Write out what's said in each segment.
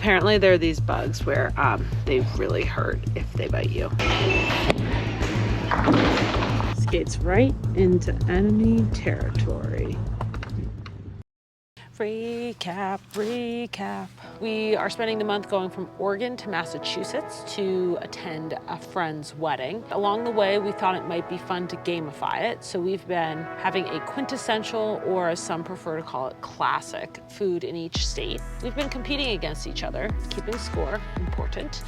Apparently there are these bugs where they really hurt if they bite you. Skates right into enemy territory. Recap. We are spending the month going from Oregon to Massachusetts to attend a friend's wedding. Along the way, we thought it might be fun to gamify it. So we've been having a quintessential, or as some prefer to call it, classic food in each state. We've been competing against each other, keeping score, important.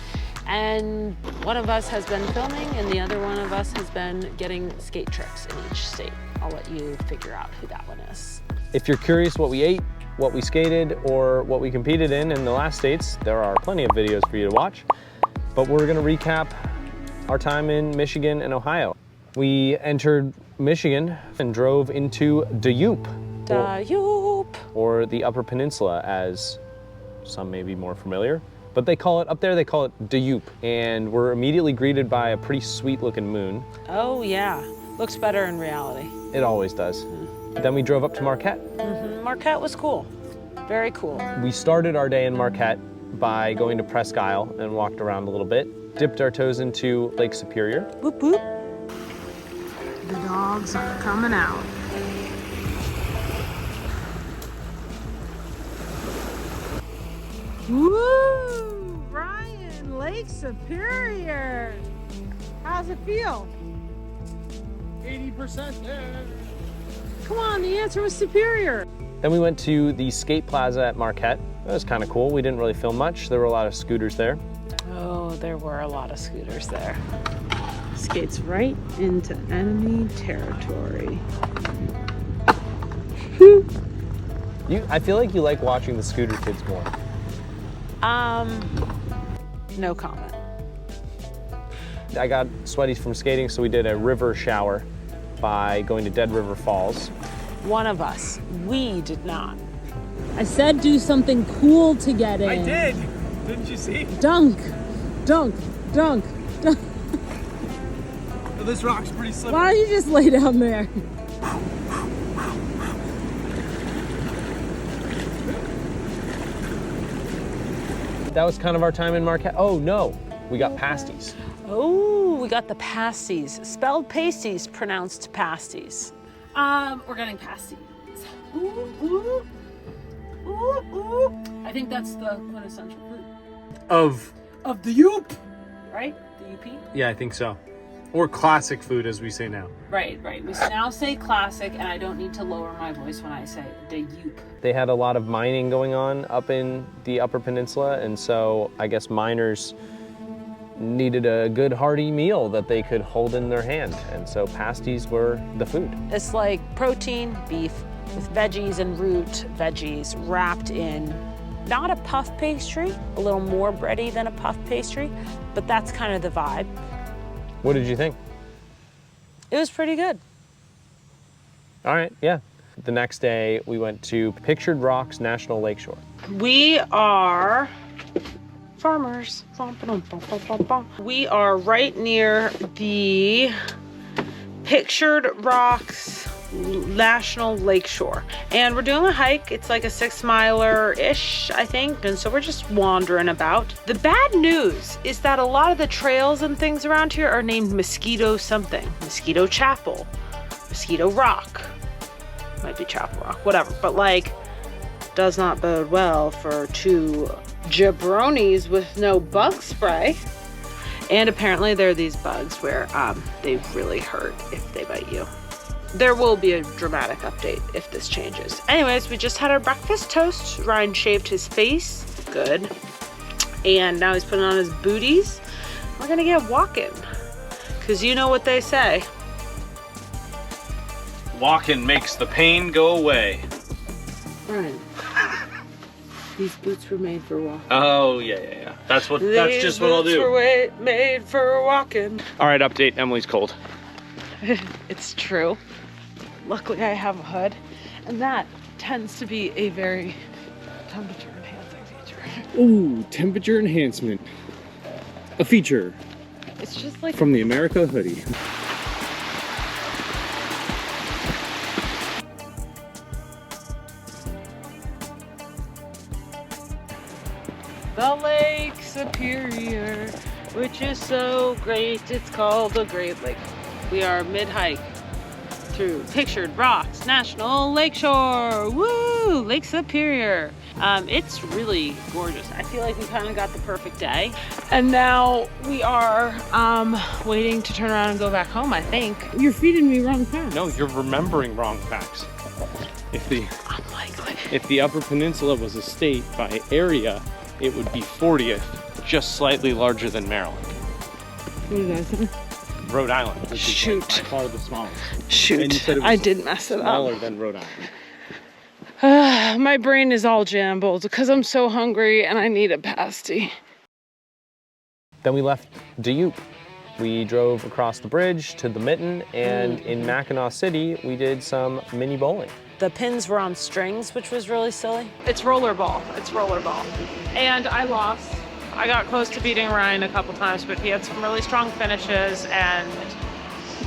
And one of us has been filming and the other one of us has been getting skate tricks in each state. I'll let you figure out who that one is. If you're curious what we ate, what we skated, or what we competed in the last states, there are plenty of videos for you to watch. But we're gonna recap our time in Michigan and Ohio. We entered Michigan and drove into the Yoop. Or the Upper Peninsula, as some may be more familiar. But they call it, up there they call it the Yoop. And we're immediately greeted by a pretty sweet looking moon. Oh yeah, looks better in reality. It always does. Then we drove up to Marquette. Marquette was cool, very cool. We started our day in Marquette by going to Presque Isle and walked around a little bit, dipped our toes into Lake Superior. Whoop whoop. The dogs are coming out. Woo! Ryan, Lake Superior. How's it feel? 80% there. Come on, the answer was Superior. Then we went to the skate plaza at Marquette. That was kind of cool. We didn't really film much. There were a lot of scooters there. Oh, there were a lot of scooters there. Skates right into enemy territory. I feel like you like watching the scooter kids more. No comment. I got sweaty from skating, so we did a river shower by going to Dead River Falls. One of us. We did not. I said do something cool to get in. I did! Didn't you see? Dunk, dunk, dunk, dunk. Oh, this rock's pretty slippery. Why don't you just lay down there? That was kind of our time in Marquette. Oh no, we got pasties. Oh, we got the pasties. Spelled pasties, pronounced pasties. We're getting pasties. Ooh, ooh, ooh, ooh. I think that's the quintessential food. Of the Yoop, right? The UP? Yeah, I think so. Or classic food, as we say now. Right. We now say classic, and I don't need to lower my voice when I say the Yoop. They had a lot of mining going on up in the Upper Peninsula, and so I guess miners needed a good hearty meal that they could hold in their hand, and so pasties were the food. It's like protein beef with veggies and root veggies wrapped in not a puff pastry, a little more bready than a puff pastry, but that's kind of the vibe. What did you think? It was pretty good. All right, yeah. The next day, we went to Pictured Rocks National Lakeshore. We are farmers. We are right near the Pictured Rocks National Lakeshore. And we're doing a hike. It's like a 6-miler-ish, I think. And so we're just wandering about. The bad news is that a lot of the trails and things around here are named Mosquito something. Mosquito Chapel, Mosquito Rock. Might be Chapel Rock, whatever. But like, does not bode well for two jabronis with no bug spray. And apparently there are these bugs where they really hurt if they bite you. There will be a dramatic update if this changes. Anyways, we just had our breakfast toast. Ryan shaved his face. Good. And now he's putting on his booties. We're gonna get walking. Cause you know what they say. Walking makes the pain go away. Ryan, these boots were made for walking. Oh, yeah. That's just what I'll do. These boots were made for walking. All right, update. Emily's cold. It's true. Luckily I have a hood, and that tends to be a very temperature enhancing feature. Ooh, temperature enhancement. A feature. It's just like from the America hoodie. the about Lake Superior, which is so great. It's called the Great Lake. We are mid-hike through Pictured Rocks National Lakeshore. Woo! Lake Superior. It's really gorgeous. I feel like we kind of got the perfect day. And now we are waiting to turn around and go back home, I think. You're feeding me wrong facts. No, you're remembering wrong facts. Unlikely. If the Upper Peninsula was a state by area, it would be 40th, just slightly larger than Maryland. What did I say? Rhode Island, which Shoot. is by far the smallest. Shoot. And you said it was I did mess it up. smaller than Rhode Island. My brain is all jumbled because I'm so hungry and I need a pasty. Then we left Yoop. We drove across the bridge to the Mitten, and in Mackinac City, we did some mini bowling. The pins were on strings, which was really silly. It's rollerball. It's rollerball. And I lost. I got close to beating Ryan a couple times, but he had some really strong finishes, and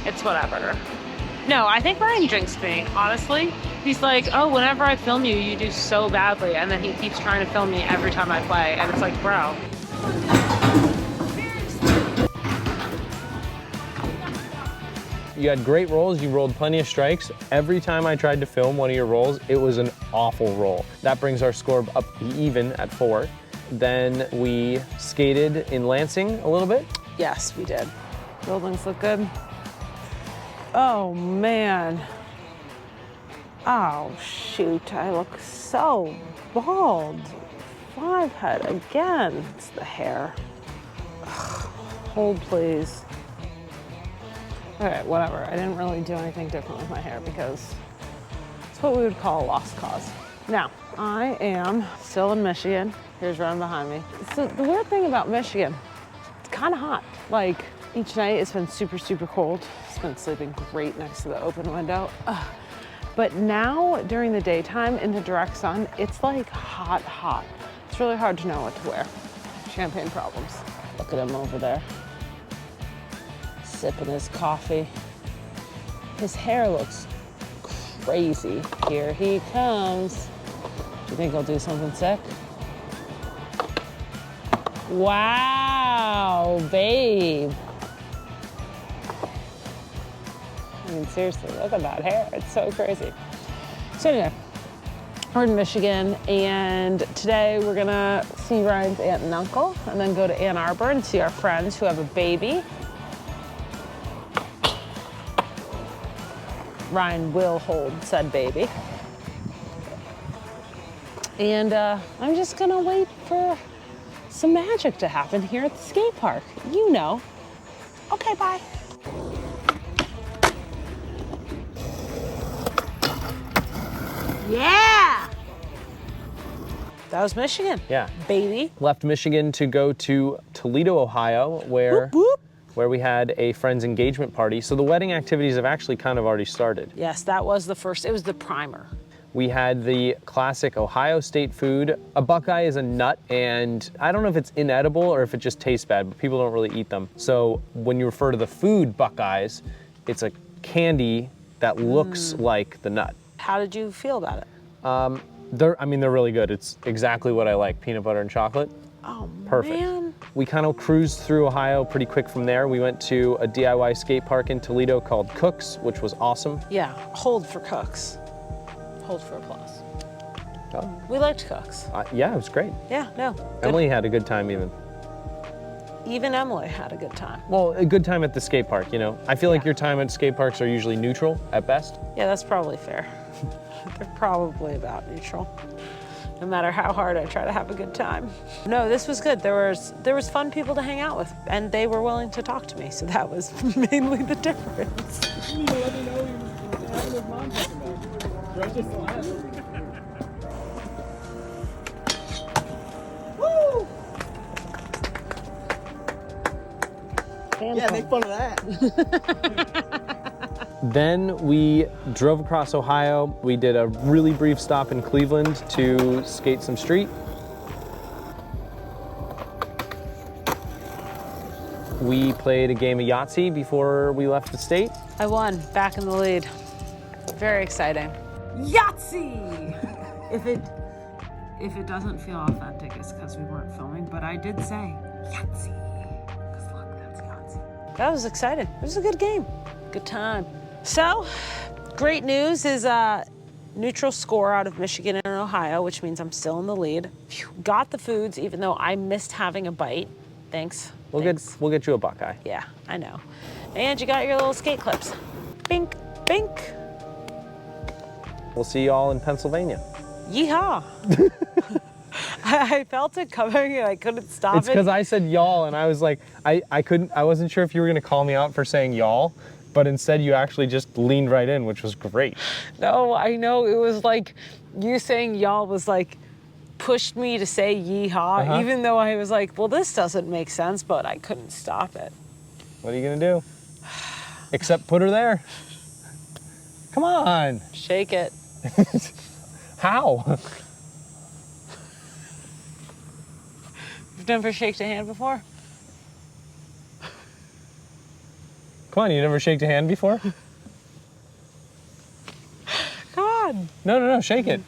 it's whatever. No, I think Ryan jinxed me, honestly. He's like, oh, whenever I film you, you do so badly. And then he keeps trying to film me every time I play. And it's like, bro. You had great rolls, you rolled plenty of strikes. Every time I tried to film one of your rolls, it was an awful roll. That brings our score up even at 4. Then we skated in Lansing a little bit. Yes, we did. Buildings look good. Oh, man. Oh, shoot. I look so bald. 5 head again. It's the hair. Ugh. Hold, please. Okay, whatever. I didn't really do anything different with my hair because it's what we would call a lost cause. Now, I am still in Michigan. Here's Ryan behind me. So the weird thing about Michigan, it's kind of hot. Like, each night it's been super, super cold. It's been sleeping great next to the open window. Ugh. But now, during the daytime, in the direct sun, it's like hot, hot. It's really hard to know what to wear. Champagne problems. Look at him over there, sipping his coffee. His hair looks crazy. Here he comes. Do you think he'll do something sick? Wow, babe. I mean, seriously, look at that hair. It's so crazy. So anyway, we're in Michigan, and today we're gonna see Ryan's aunt and uncle, and then go to Ann Arbor and see our friends who have a baby. Ryan will hold said baby. And I'm just gonna wait for some magic to happen here at the skate park. You know. Okay, bye. Yeah! That was Michigan. Yeah. Baby. Left Michigan to go to Toledo, Ohio, where we had a friend's engagement party. So the wedding activities have actually kind of already started. Yes, that was the first, it was the primer. We had the classic Ohio State food. A Buckeye is a nut, and I don't know if it's inedible or if it just tastes bad, but people don't really eat them. So when you refer to the food Buckeyes, it's a candy that looks like the nut. How did you feel about it? They're really good. It's exactly what I like, peanut butter and chocolate. Oh, Perfect. man. We kind of cruised through Ohio pretty quick from there. We went to a DIY skate park in Toledo called Cook's, which was awesome. Yeah, hold for Cooks. Hold for applause. Oh. We liked Cooks. Yeah, it was great. Yeah, no. Good. Emily had a good time even. Even Emily had a good time. Well, a good time at the skate park, you know. I feel like your time at skate parks are usually neutral at best. Yeah, that's probably fair. They're probably about neutral. No matter how hard I try to have a good time. No, this was good. There was fun people to hang out with, and they were willing to talk to me, so that was mainly the difference. You need to let me know you're having his mom talking about. Woo! Yeah, make fun of that. Then we drove across Ohio. We did a really brief stop in Cleveland to skate some street. We played a game of Yahtzee before we left the state. I won, back in the lead. Very exciting. Yahtzee! if it doesn't feel authentic, it's because we weren't filming, but I did say Yahtzee. Because look, that's Yahtzee. That was exciting. It was a good game. Good time. So, great news is neutral score out of Michigan and Ohio, which means I'm still in the lead. Phew, got the foods, even though I missed having a bite. Thanks. We'll get you a Buckeye. Yeah, I know. And you got your little skate clips. Bink, bink. We'll see you all in Pennsylvania. Yeehaw. I felt it coming and I couldn't stop It's because I said y'all and I was like, I wasn't sure if you were gonna call me out for saying y'all, but instead you actually just leaned right in, which was great. No, I know. It was like you saying y'all was like pushed me to say yeehaw, even though I was like, well, this doesn't make sense, but I couldn't stop it. What are you gonna do? Except put her there. Come on. Shake it. How? You've never shaked a hand before? Come on, you never shaked a hand before? Come on. No, shake it.